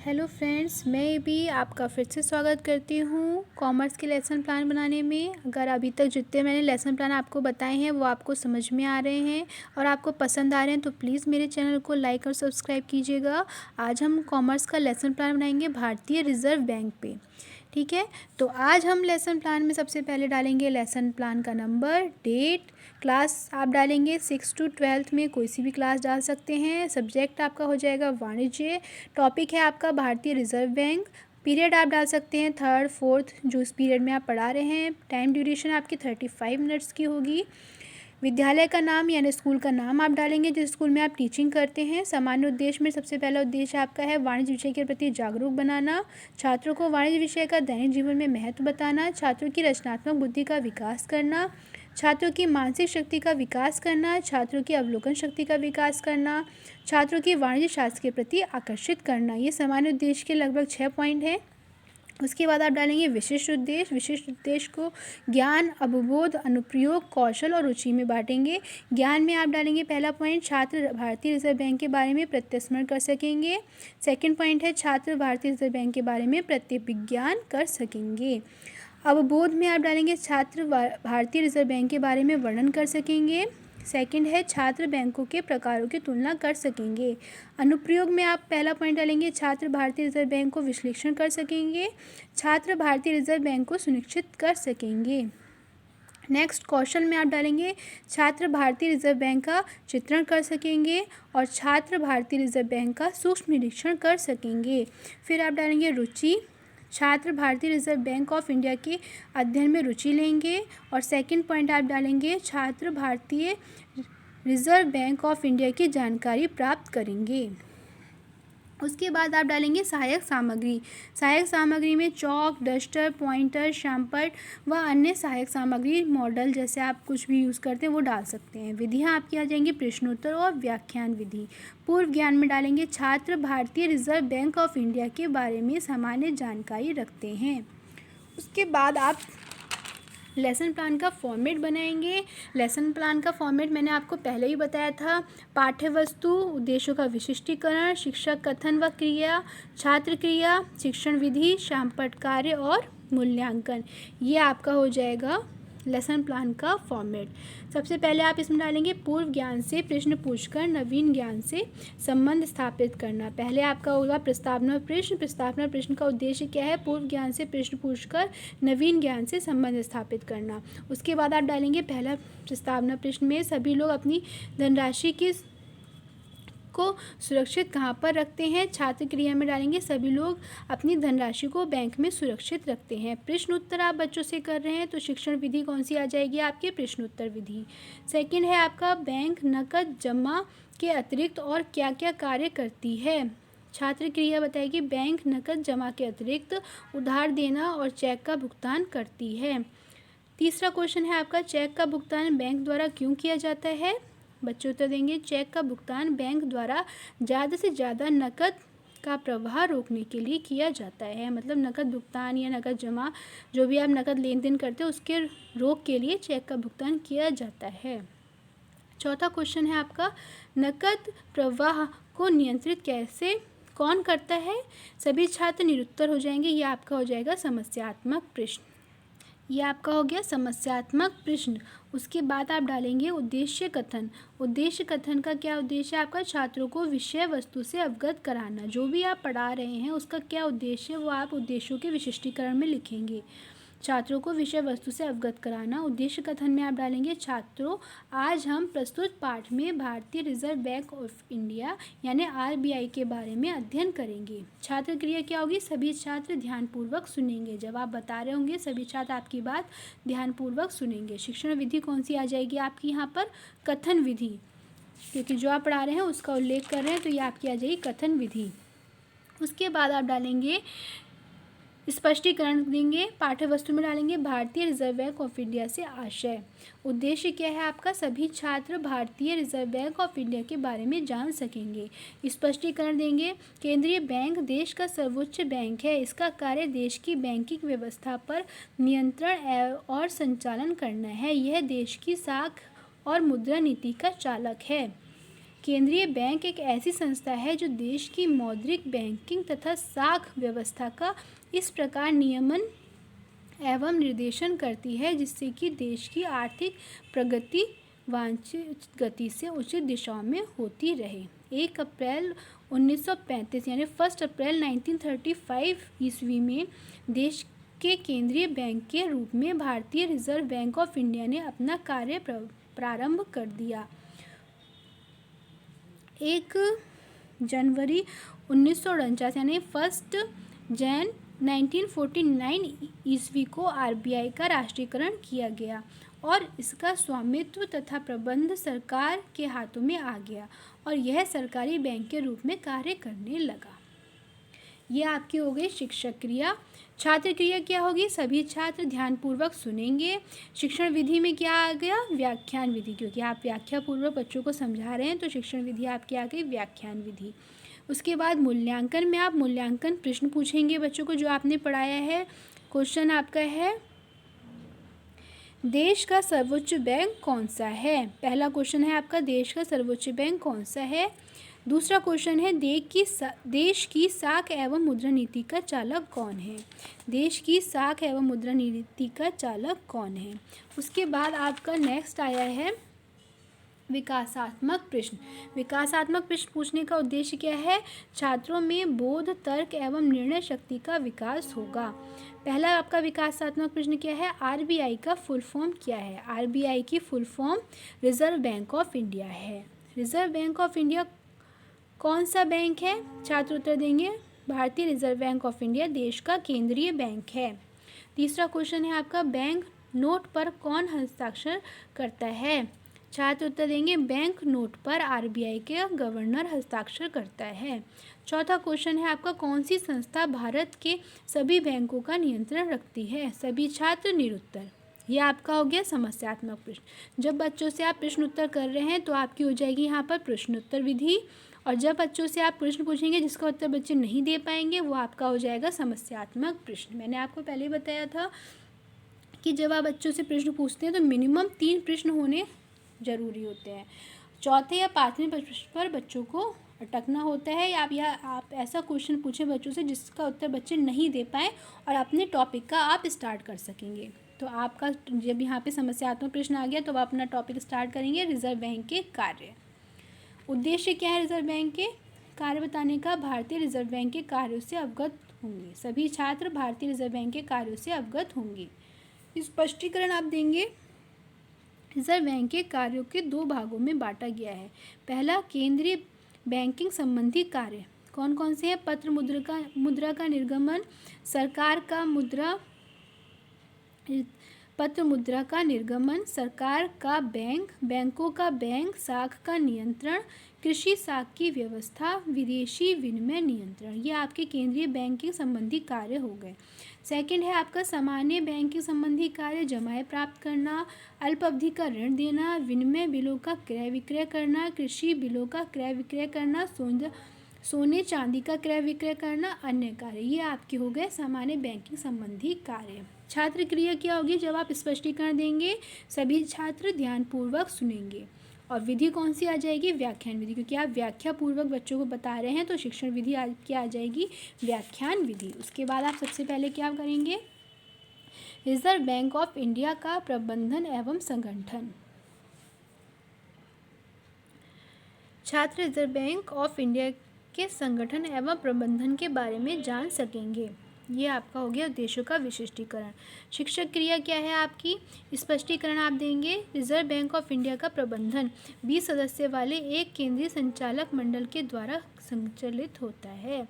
Hello friends, मैं भी आपका फिर से स्वागत करती हूँ कॉमर्स के लेसन प्लान बनाने में। अगर अभी तक जितने मैंने लेसन प्लान आपको बताए हैं वो आपको समझ में आ रहे हैं और आपको पसंद आ रहे हैं तो प्लीज़ मेरे चैनल को लाइक और सब्सक्राइब कीजिएगा। आज हम कॉमर्स का लेसन प्लान बनाएंगे भारतीय रिजर्व बैंक पे। ठीक है, तो आज हम लेसन प्लान में सबसे पहले डालेंगे लेसन प्लान का नंबर, डेट, क्लास आप डालेंगे 6 to 12 में कोई सी भी क्लास डाल सकते हैं। सब्जेक्ट आपका हो जाएगा वाणिज्य। टॉपिक है आपका भारतीय रिजर्व बैंक। पीरियड आप डाल सकते हैं 3rd 4th, जो इस पीरियड में आप पढ़ा रहे हैं। टाइम ड्यूरेशन आपकी 35 मिनट्स की होगी। विद्यालय का नाम यानी स्कूल का नाम आप डालेंगे जिस स्कूल में आप टीचिंग करते हैं। सामान्य उद्देश्य में सबसे पहला उद्देश्य आपका है वाणिज्य विषय के प्रति जागरूक बनाना, छात्रों को वाणिज्य विषय का दैनिक जीवन में महत्व बताना, छात्रों की रचनात्मक बुद्धि का विकास करना, छात्रों की मानसिक शक्ति का विकास करना, छात्रों की अवलोकन शक्ति का विकास करना, छात्रों की वाणिज्य शास्त्र के प्रति आकर्षित करना। ये सामान्य उद्देश्य के लगभग 6 पॉइंट हैं। उसके बाद आप डालेंगे विशिष्ट उद्देश्य। विशिष्ट उद्देश्य को ज्ञान, अवबोध, अनुप्रयोग, कौशल और रुचि में बांटेंगे। ज्ञान में आप डालेंगे पहला पॉइंट, छात्र भारतीय रिजर्व बैंक के बारे में प्रत्यस्मरण कर सकेंगे। सेकंड पॉइंट है छात्र भारतीय रिजर्व बैंक के बारे में प्रत्यभिज्ञान कर सकेंगे। अवबोध में आप डालेंगे छात्र भारतीय रिजर्व बैंक के बारे में वर्णन कर सकेंगे। सेकंड है छात्र बैंकों के प्रकारों की तुलना कर सकेंगे। अनुप्रयोग में आप पहला पॉइंट डालेंगे छात्र भारतीय रिजर्व बैंक को विश्लेषण कर सकेंगे। छात्र भारतीय रिजर्व बैंक को सुनिश्चित कर सकेंगे। नेक्स्ट कौशल में आप डालेंगे छात्र भारतीय रिजर्व बैंक का चित्रण कर सकेंगे और छात्र भारतीय रिजर्व बैंक का सूक्ष्म निरीक्षण कर सकेंगे। फिर आप डालेंगे रुचि, छात्र भारतीय रिजर्व बैंक ऑफ इंडिया के अध्ययन में रुचि लेंगे। और सेकंड पॉइंट आप डालेंगे छात्र भारतीय रिजर्व बैंक ऑफ इंडिया की जानकारी प्राप्त करेंगे। उसके बाद आप डालेंगे सहायक सामग्री। सहायक सामग्री में चौक, डस्टर, पॉइंटर, शार्पनर व अन्य सहायक सामग्री, मॉडल जैसे आप कुछ भी यूज़ करते हैं वो डाल सकते हैं। विधियाँ आपकी आ जाएंगी प्रश्नोत्तर और व्याख्यान विधि। पूर्व ज्ञान में डालेंगे छात्र भारतीय रिजर्व बैंक ऑफ इंडिया के बारे में सामान्य जानकारी रखते हैं। उसके बाद आप लेसन प्लान का फॉर्मेट बनाएंगे। लेसन प्लान का फॉर्मेट मैंने आपको पहले ही बताया था। पाठ्य वस्तु, उद्देश्यों का विशिष्टीकरण, शिक्षक कथन व क्रिया, छात्र क्रिया, शिक्षण विधि, शामपट कार्य और मूल्यांकन, ये आपका हो जाएगा लेसन प्लान का फॉर्मेट। सबसे पहले आप इसमें डालेंगे पूर्व ज्ञान से प्रश्न पूछकर नवीन ज्ञान से संबंध स्थापित करना। पहले आपका होगा प्रस्तावना प्रश्न। प्रस्तावना प्रश्न का उद्देश्य क्या है? पूर्व ज्ञान से प्रश्न पूछकर नवीन ज्ञान से संबंध स्थापित करना। उसके बाद आप डालेंगे पहला प्रस्तावना प्रश्न में सभी लोग अपनी धनराशि की को सुरक्षित कहाँ पर रखते हैं? छात्र क्रिया में डालेंगे सभी लोग अपनी धनराशि को बैंक में सुरक्षित रखते हैं। प्रश्न उत्तर आप बच्चों से कर रहे हैं तो शिक्षण विधि कौन सी आ जाएगी? आपके प्रश्न उत्तर विधि। सेकंड है आपका बैंक नकद जमा के अतिरिक्त और क्या क्या कार्य करती है? छात्र क्रिया बताएगी बैंक नकद जमा के अतिरिक्त उधार देना और चेक का भुगतान करती है। तीसरा क्वेश्चन है आपका चेक का भुगतान बैंक द्वारा क्यों किया जाता है? बच्चे उत्तर देंगे चेक का भुगतान बैंक द्वारा ज़्यादा से ज़्यादा नकद का प्रवाह रोकने के लिए किया जाता है। मतलब नकद भुगतान या नकद जमा, जो भी आप नकद लेन देन करते हो उसके रोक के लिए चेक का भुगतान किया जाता है। चौथा क्वेश्चन है आपका नकद प्रवाह को नियंत्रित कैसे कौन करता है? सभी छात्र निरुत्तर हो जाएंगे। ये आपका हो जाएगा समस्यात्मक प्रश्न। ये आपका हो गया समस्यात्मक प्रश्न। उसके बाद आप डालेंगे उद्देश्य कथन। उद्देश्य कथन का क्या उद्देश्य है? आपका छात्रों को विषय वस्तु से अवगत कराना। जो भी आप पढ़ा रहे हैं उसका क्या उद्देश्य है वो आप उद्देश्यों के विशिष्टीकरण में लिखेंगे। छात्रों को विषय वस्तु से अवगत कराना। उद्देश्य कथन में आप डालेंगे छात्रों, आज हम प्रस्तुत पाठ में भारतीय रिजर्व बैंक ऑफ इंडिया यानी आरबीआई के बारे में अध्ययन करेंगे। छात्र क्रिया क्या होगी? सभी छात्र ध्यानपूर्वक सुनेंगे। जब आप बता रहे होंगे सभी छात्र आपकी बात ध्यानपूर्वक सुनेंगे। शिक्षण विधि कौन सी आ जाएगी आपकी यहाँ पर? कथन विधि, क्योंकि जो आप पढ़ा रहे हैं उसका उल्लेख कर रहे हैं तो ये आपकी आ जाएगी कथन विधि। उसके बाद आप डालेंगे स्पष्टीकरण देंगे। पाठ्य वस्तु में डालेंगे भारतीय रिजर्व बैंक ऑफ इंडिया से आशय। उद्देश्य क्या है आपका? सभी छात्र भारतीय रिजर्व बैंक ऑफ इंडिया के बारे में जान सकेंगे। स्पष्टीकरण देंगे केंद्रीय बैंक देश का सर्वोच्च बैंक है। इसका कार्य देश की बैंकिंग व्यवस्था पर नियंत्रण और संचालन करना है। यह देश की साख और मुद्रा नीति का चालक है। केंद्रीय बैंक एक ऐसी संस्था है जो देश की मौद्रिक, बैंकिंग तथा साख व्यवस्था का इस प्रकार नियमन एवं निर्देशन करती है जिससे कि देश की आर्थिक प्रगति वांछित गति से उचित दिशाओं में होती रहे। 1 अप्रैल 1935 यानी 1 अप्रैल 1935 ईस्वी में देश के केंद्रीय बैंक के रूप में भारतीय रिजर्व बैंक ऑफ इंडिया ने अपना कार्य प्रारंभ कर दिया। 1 जनवरी 1949 यानी 1 जैन 1949 ईस्वी को आरबीआई का राष्ट्रीयकरण किया गया और इसका स्वामित्व तथा प्रबंध सरकार के हाथों में आ गया और यह सरकारी बैंक के रूप में कार्य करने लगा। ये आपकी हो गई शिक्षक क्रिया। छात्र क्रिया क्या होगी? सभी छात्र ध्यानपूर्वक सुनेंगे। शिक्षण विधि में क्या आ गया? व्याख्यान विधि, क्योंकि आप व्याख्यापूर्वक बच्चों को समझा रहे हैं तो शिक्षण विधि आपकी आ गई व्याख्यान विधि। उसके बाद मूल्यांकन में आप मूल्यांकन प्रश्न पूछेंगे बच्चों को जो आपने पढ़ाया है। क्वेश्चन आपका है देश का सर्वोच्च बैंक कौन सा है? पहला क्वेश्चन है आपका देश का सर्वोच्च बैंक कौन सा है। दूसरा क्वेश्चन है देश की साख एवं मुद्रा नीति का चालक कौन है? देश की साख एवं मुद्रा नीति का चालक कौन है? उसके बाद आपका नेक्स्ट आया है विकासात्मक प्रश्न। विकासात्मक प्रश्न पूछने का उद्देश्य क्या है? छात्रों में बोध, तर्क एवं निर्णय शक्ति का विकास होगा। पहला आपका विकासात्मक प्रश्न क्या है? आरबीआई का फुल फॉर्म क्या है? आरबीआई की full form reserve bank of India है। रिजर्व बैंक ऑफ इंडिया कौन सा बैंक है? छात्र उत्तर देंगे भारतीय रिजर्व बैंक ऑफ इंडिया देश का केंद्रीय बैंक है। तीसरा क्वेश्चन है आपका बैंक नोट पर कौन हस्ताक्षर करता है? छात्र उत्तर देंगे बैंक नोट पर आरबीआई के गवर्नर हस्ताक्षर करता है। चौथा क्वेश्चन है आपका कौन सी संस्था भारत के सभी बैंकों का नियंत्रण रखती है? सभी छात्र निरुत्तर। यह आपका हो गया समस्यात्मक प्रश्न। जब बच्चों से आप प्रश्न उत्तर कर रहे हैं तो आपकी हो जाएगी यहाँ पर प्रश्नोत्तर विधि, और जब बच्चों से आप प्रश्न पूछेंगे जिसका उत्तर बच्चे नहीं दे पाएंगे वो आपका हो जाएगा समस्यात्मक प्रश्न। मैंने आपको पहले बताया था कि जब आप बच्चों से प्रश्न पूछते हैं तो मिनिमम 3 प्रश्न होने ज़रूरी होते हैं। चौथे या 5वें प्रश्न पर बच्चों को अटकना होता है या आप ऐसा क्वेश्चन पूछें बच्चों से जिसका उत्तर बच्चे नहीं दे पाएँ और अपने टॉपिक का आप स्टार्ट कर सकेंगे। तो आपका जब यहाँ पे समस्यात्मक प्रश्न आ गया तो आप अपना टॉपिक स्टार्ट करेंगे रिजर्व बैंक के कार्य। उद्देश्य क्या है रिजर्व बैंक के कार्य बताने का? भारतीय रिजर्व बैंक के कार्यों से अवगत होंगे। सभी छात्र भारतीय रिजर्व बैंक के कार्यों से अवगत होंगे। स्पष्टीकरण आप देंगे। रिजर्व बैंक के कार्यों के 2 भागों में बांटा गया है। पहला केंद्रीय बैंकिंग संबंधी कार्य कौन कौन से हैं? पत्र मुद्रा का निर्गमन, सरकार का पत्र मुद्रा का निर्गमन, सरकार का बैंक, बैंकों का बैंक, साख का नियंत्रण, कृषि साख की व्यवस्था, विदेशी विनिमय नियंत्रण। ये आपके केंद्रीय बैंकिंग संबंधी कार्य हो गए। सेकंड है आपका सामान्य बैंकिंग संबंधी कार्य, जमाएं प्राप्त करना, अल्प अवधि का ऋण देना, विनिमय बिलों का क्रय विक्रय करना, कृषि बिलों का क्रय विक्रय करना, सोने चांदी का क्रय विक्रय करना, अन्य कार्य। ये आपके हो गए सामान्य बैंकिंग संबंधी कार्य। छात्र क्रिया क्या होगी? जब आप स्पष्टीकरण देंगे सभी छात्र ध्यानपूर्वक सुनेंगे। और विधि कौन सी आ जाएगी? व्याख्यान विधि, क्योंकि आप व्याख्यापूर्वक बच्चों को बता रहे हैं तो शिक्षण विधि क्या आ जाएगी? व्याख्यान विधि। उसके बाद आप सबसे पहले क्या करेंगे? रिजर्व बैंक ऑफ इंडिया का प्रबंधन एवं संगठन। छात्र रिजर्व बैंक ऑफ इंडिया के संगठन एवं प्रबंधन के बारे में जान सकेंगे। ये आपका हो गया उद्देश्यों का विशिष्टीकरण। शिक्षक क्रिया क्या है आपकी? स्पष्टीकरण आप देंगे। रिजर्व बैंक ऑफ इंडिया का प्रबंधन 20 सदस्य वाले एक केंद्रीय संचालक मंडल के द्वारा संचालित होता है।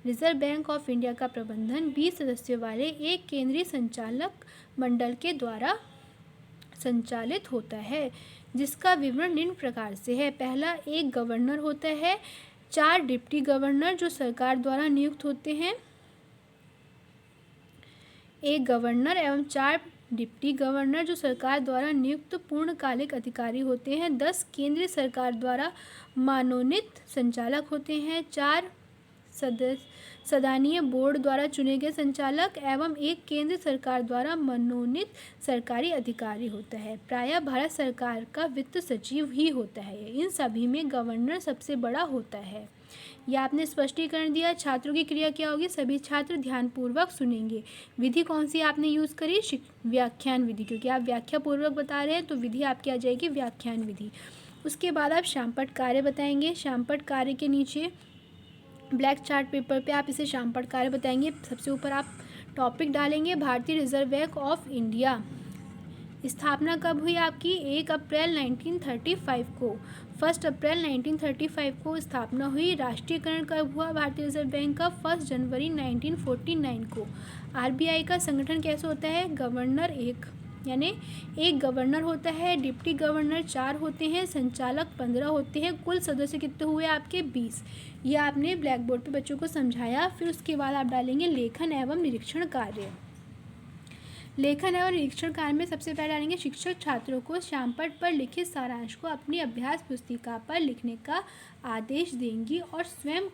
रिजर्व बैंक ऑफ इंडिया का प्रबंधन 20 सदस्यों वाले एक केंद्रीय संचालक मंडल के द्वारा संचालित होता है, जिसका विवरण निम्न प्रकार से है। पहला, एक गवर्नर होता है, 4 डिप्टी गवर्नर जो सरकार द्वारा नियुक्त होते हैं। एक गवर्नर एवं 4 डिप्टी गवर्नर जो सरकार द्वारा नियुक्त पूर्णकालिक अधिकारी होते हैं। 10 केंद्रीय सरकार द्वारा मनोनीत संचालक होते हैं। 4 संधानीय बोर्ड द्वारा चुने गए संचालक एवं एक केंद्र सरकार द्वारा मनोनीत सरकारी अधिकारी होता है। प्रायः भारत सरकार का वित्त सचिव ही होता है। इन सभी में गवर्नर सबसे बड़ा होता है। यह आपने स्पष्टीकरण दिया। छात्रों की क्रिया क्या होगी? सभी छात्र ध्यानपूर्वक सुनेंगे। विधि कौन सी आपने यूज़ करी? व्याख्यान विधि, क्योंकि आप व्याख्या पूर्वक बता रहे हैं तो विधि आपकी आ जाएगी व्याख्यान विधि। उसके बाद आप शामपट कार्य बताएंगे। शामपट कार्य के नीचे ब्लैक चार्ट पेपर पे आप इसे शामपट कार्य बताएंगे। सबसे ऊपर आप टॉपिक डालेंगे भारतीय रिजर्व बैंक ऑफ इंडिया। स्थापना कब हुई आपकी? 1 अप्रैल 1935 को। 1 अप्रैल 1935 को स्थापना हुई। राष्ट्रीयकरण कब हुआ भारतीय रिजर्व बैंक का? 1 जनवरी 1949 को। आरबीआई का संगठन कैसे होता है? गवर्नर यानी एक गवर्नर होता है, डिप्टी गवर्नर 4 होते हैं, संचालक 15 होते हैं। कुल सदस्य कितने हुए आपके? 20। ये आपने ब्लैक बोर्ड पे बच्चों को समझाया। फिर उसके बाद आप डालेंगे लेखन एवं निरीक्षण कार्य। लेखन एवं निरीक्षण कार्य में सबसे पहले डालेंगे शिक्षक छात्रों को शामपट पर लिखित सारांश को अपनी अभ्यास पुस्तिका पर लिखने का आदेश देंगी और स्वयं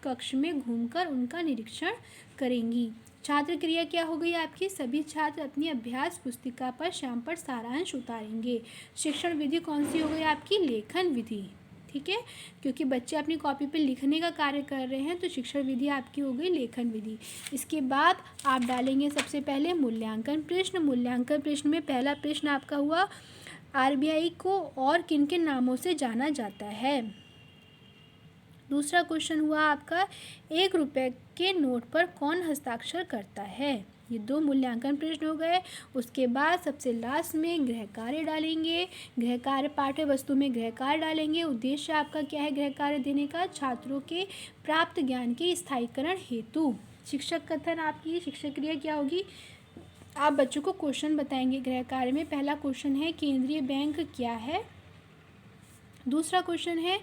कक्ष में घूमकर उनका निरीक्षण करेंगी। छात्र क्रिया क्या हो गई आपकी? सभी छात्र अपनी अभ्यास पुस्तिका पर शामपट सारांश उतारेंगे। शिक्षण विधि कौन सी हो गई आपकी? लेखन विधि। ठीक है, क्योंकि बच्चे अपनी कॉपी पे लिखने का कार्य कर रहे हैं तो शिक्षण विधि आपकी हो गई लेखन विधि। इसके बाद आप डालेंगे सबसे पहले मूल्यांकन प्रश्न। मूल्यांकन प्रश्न में पहला प्रश्न आपका हुआ आरबीआई को और किन किन नामों से जाना जाता है। दूसरा क्वेश्चन हुआ आपका 1 रुपये के नोट पर कौन हस्ताक्षर करता है। ये 2 मूल्यांकन प्रश्न हो गए। उसके बाद सबसे लास्ट में गृह कार्य डालेंगे। गृह कार्य पाठ्य वस्तु में गृह कार्य डालेंगे। उद्देश्य आपका क्या है गृह कार्य देने का? छात्रों के प्राप्त ज्ञान के स्थायीकरण हेतु। शिक्षक कथन आपकी शिक्षक क्रिया क्या होगी? आप बच्चों को क्वेश्चन बताएंगे गृह कार्य में। पहला क्वेश्चन है केंद्रीय बैंक क्या है। दूसरा क्वेश्चन है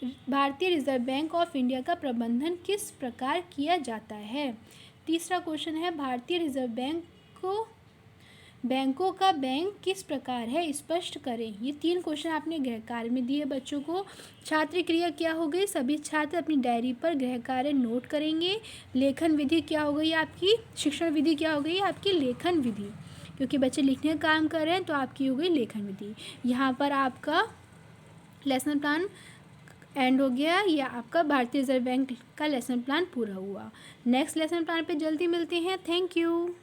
भारतीय रिजर्व बैंक ऑफ इंडिया का प्रबंधन किस प्रकार किया जाता है। तीसरा क्वेश्चन है भारतीय रिजर्व बैंकों का बैंक किस प्रकार है, स्पष्ट करें। ये 3 क्वेश्चन आपने गृह कार्य में दिए बच्चों को। छात्र क्रिया क्या हो गई? सभी छात्र अपनी डायरी पर गृह कार्य नोट करेंगे। लेखन विधि क्या हो गई आपकी? शिक्षण विधि क्या हो गई आपकी? लेखन विधि, क्योंकि बच्चे लिखने का काम कर रहे हैं तो आपकी हो गई लेखन विधि। यहाँ पर आपका लेसन प्लान एंड हो गया, या आपका भारतीय रिजर्व बैंक का लेसन प्लान पूरा हुआ। नेक्स्ट लेसन प्लान पे जल्दी मिलते हैं। Thank you.